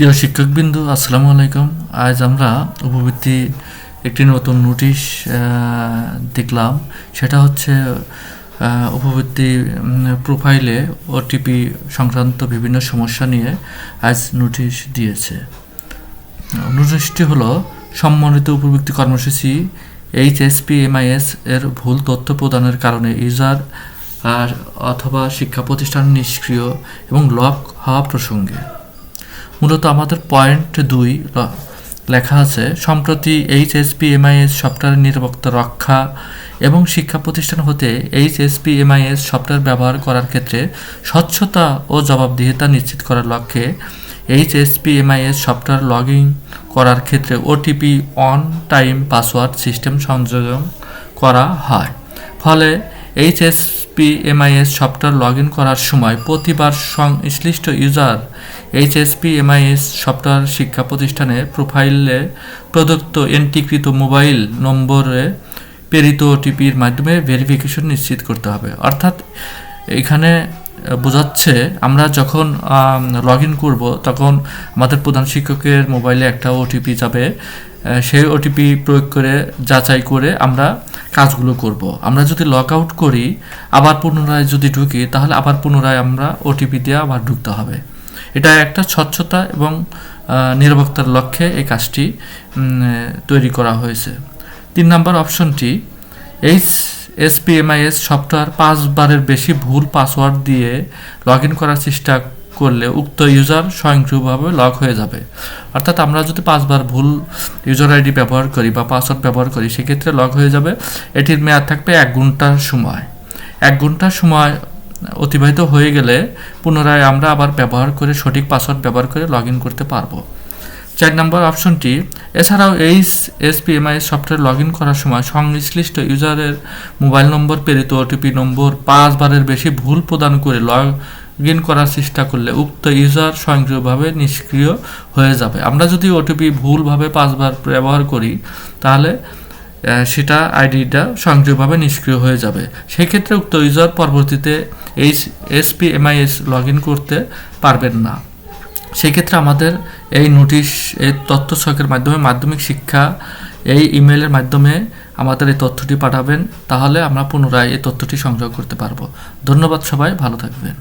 প্রিয় শিক্ষকবৃন্দু, আসসালামু আলাইকুম। আজ আমরা উপবৃত্তি একটি নতুন নোটিশ দেখলাম। সেটা হচ্ছে উপবৃত্তি প্রোফাইলে ওটিপি সংক্রান্ত বিভিন্ন সমস্যা নিয়ে আজ নোটিশ দিয়েছে। নোটিশটি হলো, সম্মানিত উপবৃত্তি কর্মসূচি HSPMIS এর ভুল তথ্য প্রদানের কারণে ইউজার অথবা শিক্ষা প্রতিষ্ঠান নিষ্ক্রিয় এবং লক হওয়া প্রসঙ্গে। মূলত আমাদের পয়েন্ট 2 লেখা আছে, সম্প্রতি HSPMIS সফটওয়্যার নিরাপত্তা রক্ষা এবং শিক্ষা প্রতিষ্ঠান হতে HSPMIS সফটওয়্যার ব্যবহার করার ক্ষেত্রে স্বচ্ছতা ও জবাবদিহিতা নিশ্চিত করার লক্ষ্যে HSPMIS সফটওয়্যার লগ ইন করার ক্ষেত্রে OTP on time password system সংযোজন করা হয়। ফলে HSPMIS সফটওয়্যার লগ ইন করার সময় প্রতিবার সংশ্লিষ্ট ইউজার HSPMIS সফটওয়্যার শিক্ষা প্রতিষ্ঠানের প্রোফাইলে প্রদত্ত এন্ট্রিকৃত মোবাইল নম্বরে প্রেরিত ওটিপির মাধ্যমে ভেরিফিকেশন নিশ্চিত করতে হবে। অর্থাৎ এখানে বোঝাচ্ছে, আমরা যখন লগ ইন করবো তখন আমাদের প্রধান শিক্ষকের মোবাইলে একটা ওটিপি যাবে। সেই ওটিপি প্রয়োগ করে যাচাই করে আমরা কাজগুলো করব। আমরা যদি লগ আউট করি, আবার পুনরায় যদি ঢুকি, তাহলে আবার পুনরায় আমরা ওটিপি দিয়ে আবার ঢুকতে হবে। এটা একটা স্বচ্ছতা এবং নিরাপত্তার লক্ষ্যে এই কাজটি তৈরি করা হয়েছে। 3 নম্বর অপশনটি, HSPMIS সফটওয়্যার 5 বারের বেশি ভুল পাসওয়ার্ড দিয়ে লগ ইন করার চেষ্টা করলে উক্ত ইউজার স্বয়ংক্রিয়ভাবে লক হয়ে যাবে। অর্থাৎ আমরা যদি 5 বার ভুল ইউজার আইডি ব্যবহার করি বা পাসওয়ার্ড ব্যবহার করি, সেক্ষেত্রে লক হয়ে যাবে। এটির মেয়াদ থাকবে 1 ঘন্টার সময়। 1 ঘন্টার সময় অতিবাহিত হয়ে গেলে পুনরায় আমরা আবার ব্যবহার করে সঠিক পাসওয়ার্ড ব্যবহার করে লগ ইন করতে পারবো। 4 নম্বর অপশনটি, এছাড়াও HSPMIS সফটওয়্যার লগ ইন করার সময় সংশ্লিষ্ট ইউজারের মোবাইল নম্বর প্রেরিত ওটিপি নম্বর 5 বারের বেশি ভুল প্রদান করে লগ ইন করার চেষ্টা করলে উক্ত ইউজার স্বয়ংক্রিয়ভাবে নিষ্ক্রিয় হয়ে যাবে। আমরা যদি ওটিপি ভুলভাবে 5 বার ব্যবহার করি, তাহলে সেটা আইডিটা স্বয়ংক্রিয়ভাবে নিষ্ক্রিয় হয়ে যাবে। সেক্ষেত্রে উক্ত ইউজার পরবর্তীতে HSPMIS লগ ইন করতে পারবেন না। সেক্ষেত্রে আমাদের এই নোটিশ, এই তথ্য ছকের মাধ্যমে মাধ্যমিক শিক্ষা এই ইমেলের মাধ্যমে আমাদের এই তথ্যটি পাঠাবেন, তাহলে আমরা পুনরায় এই তথ্যটি সংগ্রহ করতে পারবো। ধন্যবাদ, সবাই ভালো থাকবেন।